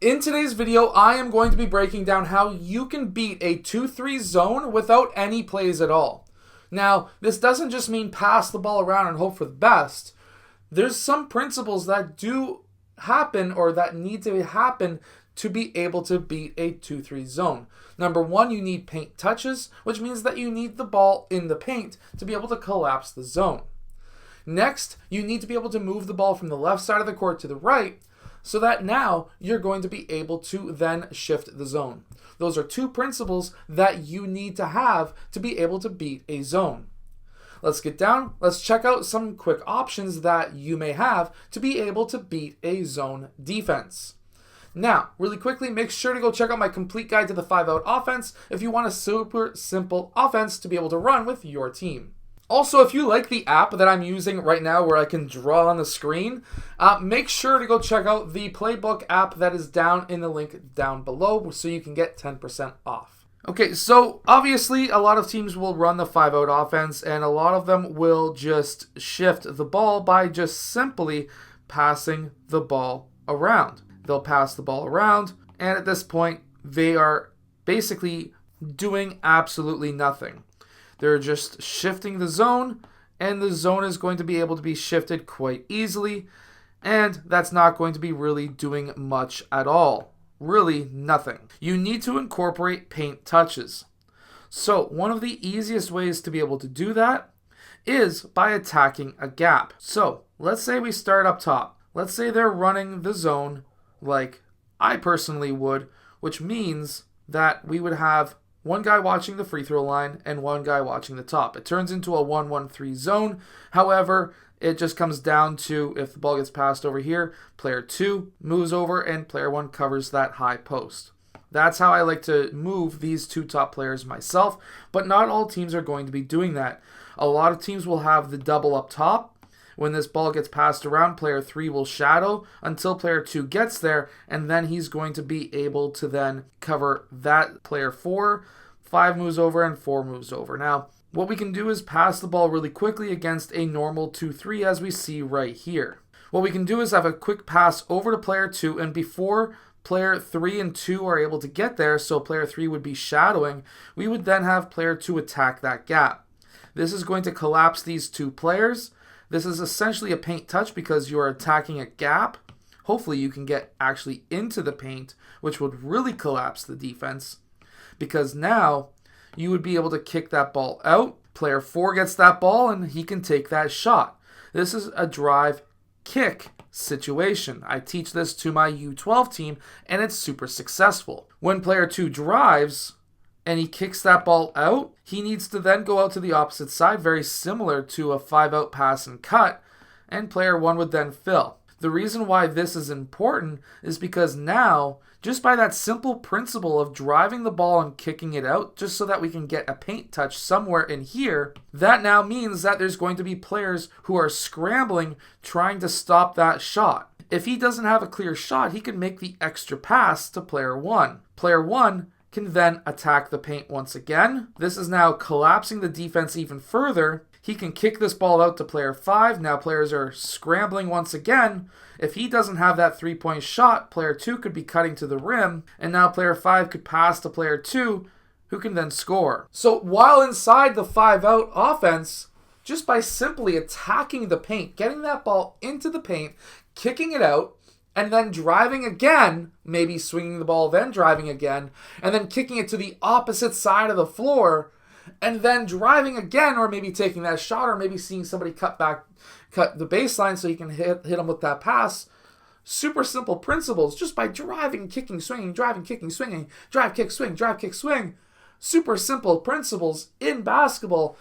In today's video, I am going to be breaking down how you can beat a 2-3 zone without any plays at all. Now, this doesn't just mean pass the ball around and hope for the best. There's some principles that do happen or that need to happen to be able to beat a 2-3 zone. Number one, you need paint touches, which means that you need the ball in the paint to be able to collapse the zone. Next, you need to be able to move the ball from the left side of the court to the right, so that now you're going to be able to then shift the zone. Those are two principles that you need to have to be able to beat a zone. Let's get down. Let's check out some quick options that you may have to be able to beat a zone defense. Now, really quickly, make sure to go check out my complete guide to the 5-out offense if you want a super simple offense to be able to run with your team. Also, if you like the app that I'm using right now where I can draw on the screen, make sure to go check out the Playbook app that is down in the link down below so you can get 10% off. Okay, so obviously a lot of teams will run the 5-out offense and a lot of them will just shift the ball by just simply passing the ball around. They'll pass the ball around and at this point they are basically doing absolutely nothing. They're just shifting the zone, and the zone is going to be able to be shifted quite easily, and that's not going to be really doing much at all. Really nothing. You need to incorporate paint touches. So one of the easiest ways to be able to do that is by attacking a gap. So let's say we start up top. Let's say they're running the zone like I personally would, which means that we would have one guy watching the free throw line and one guy watching the top. It turns into a 1-1-3 zone. However, it just comes down to if the ball gets passed over here, player 2 moves over and player 1 covers that high post. That's how I like to move these two top players myself, but not all teams are going to be doing that. A lot of teams will have the double up top. When this ball gets passed around, player 3 will shadow until player 2 gets there, and then he's going to be able to then cover that player 4. 5 moves over and 4 moves over. Now, what we can do is pass the ball really quickly against a normal 2-3 as we see right here. What we can do is have a quick pass over to player 2, and before player 3 and 2 are able to get there, so player 3 would be shadowing, we would then have player 2 attack that gap. This is going to collapse these two players. This is essentially a paint touch because you are attacking a gap. Hopefully you can get actually into the paint, which would really collapse the defense, because now you would be able to kick that ball out. Player 4 gets that ball and he can take that shot. This is a drive kick situation. I teach this to my U12 team and it's super successful. When player 2 drives and he kicks that ball out, he needs to then go out to the opposite side, very similar to a 5-out pass and cut, and player 1 would then fill. The reason why this is important is because now, just by that simple principle of driving the ball and kicking it out, just so that we can get a paint touch somewhere in here, that now means that there's going to be players who are scrambling trying to stop that shot. If he doesn't have a clear shot, he can make the extra pass to player 1. Player 1 can then attack the paint once again. This is now collapsing the defense even further. He can kick this ball out to player 5. Now players are scrambling once again. If he doesn't have that 3-point shot, player 2 could be cutting to the rim, and now player 5 could pass to player 2, who can then score. So while inside the 5-out offense, just by simply attacking the paint, getting that ball into the paint, kicking it out, and then driving again, maybe swinging the ball, then driving again, and then kicking it to the opposite side of the floor, and then driving again, or maybe taking that shot, or maybe seeing somebody cut the baseline so you can hit them with that pass. Super simple principles, just by driving, kicking, swinging, driving, kicking, swinging, drive, kick, swing, drive, kick, swing. Super simple principles in basketball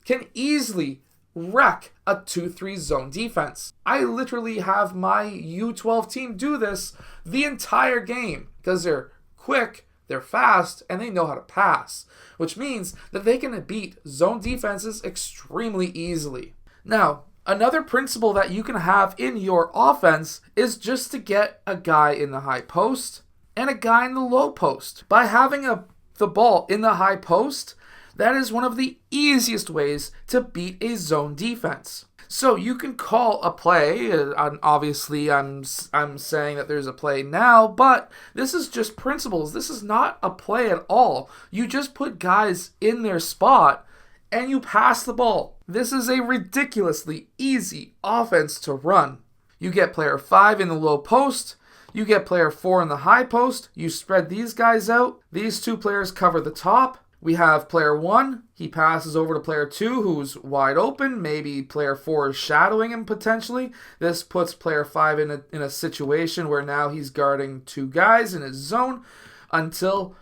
can easily wreck a 2-3 zone defense. I literally have my U12 team do this the entire game because they're quick, they're fast, and they know how to pass, which means that they can beat zone defenses extremely easily. Now, another principle that you can have in your offense is just to get a guy in the high post and a guy in the low post. By having the ball in the high post, that is one of the easiest ways to beat a zone defense. So you can call a play, and obviously I'm saying that there's a play now, but this is just principles. This is not a play at all. You just put guys in their spot and you pass the ball. This is a ridiculously easy offense to run. You get player 5 in the low post. You get player 4 in the high post. You spread these guys out. These two players cover the top. We have player 1. He passes over to player 2 who's wide open. Maybe player 4 is shadowing him potentially. This puts player 5 in a situation where now he's guarding 2 guys in his zone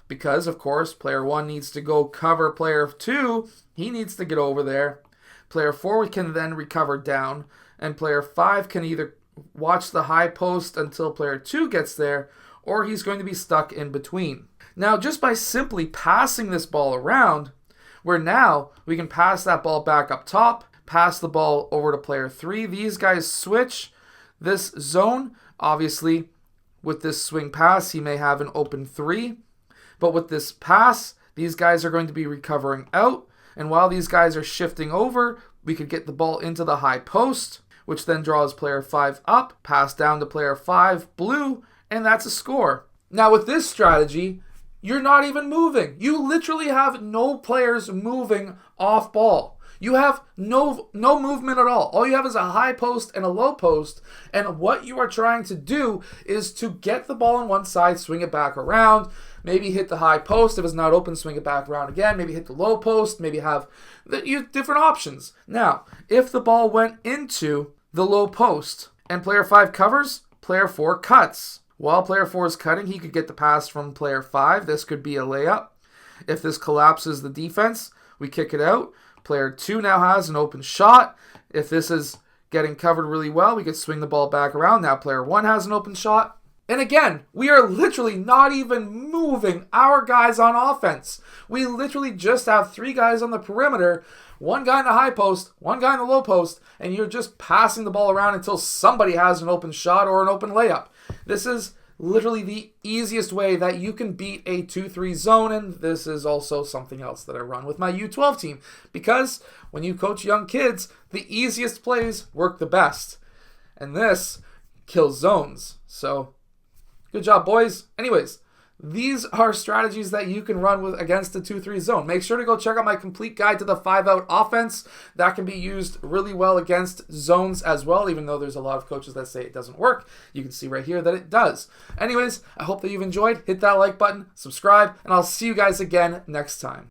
because of course player 1 needs to go cover player 2. He needs to get over there. Player 4 can then recover down, and player 5 can either watch the high post until player 2 gets there, or he's going to be stuck in between. Now, just by simply passing this ball around, where now we can pass that ball back up top, pass the ball over to player 3. These guys switch this zone. Obviously, with this swing pass, he may have an open 3. But with this pass, these guys are going to be recovering out. And while these guys are shifting over, we could get the ball into the high post, which then draws player 5 up, pass down to player 5, blue, and that's a score. Now, with this strategy, you're not even moving. You literally have no players moving off ball. You have no movement at all. All you have is a high post and a low post. And what you are trying to do is to get the ball on one side, swing it back around, maybe hit the high post. If it's not open, swing it back around again. Maybe hit the low post. Maybe have different options. Now, if the ball went into the low post and player 5 covers, player 4 cuts. While player 4 is cutting, he could get the pass from player 5. This could be a layup. If this collapses the defense, we kick it out. Player 2 now has an open shot. If this is getting covered really well, we could swing the ball back around. Now player 1 has an open shot. And again, we are literally not even moving our guys on offense. We literally just have 3 guys on the perimeter, 1 guy in the high post, 1 guy in the low post, and you're just passing the ball around until somebody has an open shot or an open layup. This is literally the easiest way that you can beat a 2-3 zone, and this is also something else that I run with my U12 team, because when you coach young kids, the easiest plays work the best, and this kills zones. So good job, boys. Anyways, these are strategies that you can run with against the 2-3 zone. Make sure to go check out my complete guide to the 5-out offense. That can be used really well against zones as well, even though there's a lot of coaches that say it doesn't work. You can see right here that it does. Anyways, I hope that you've enjoyed. Hit that like button, subscribe, and I'll see you guys again next time.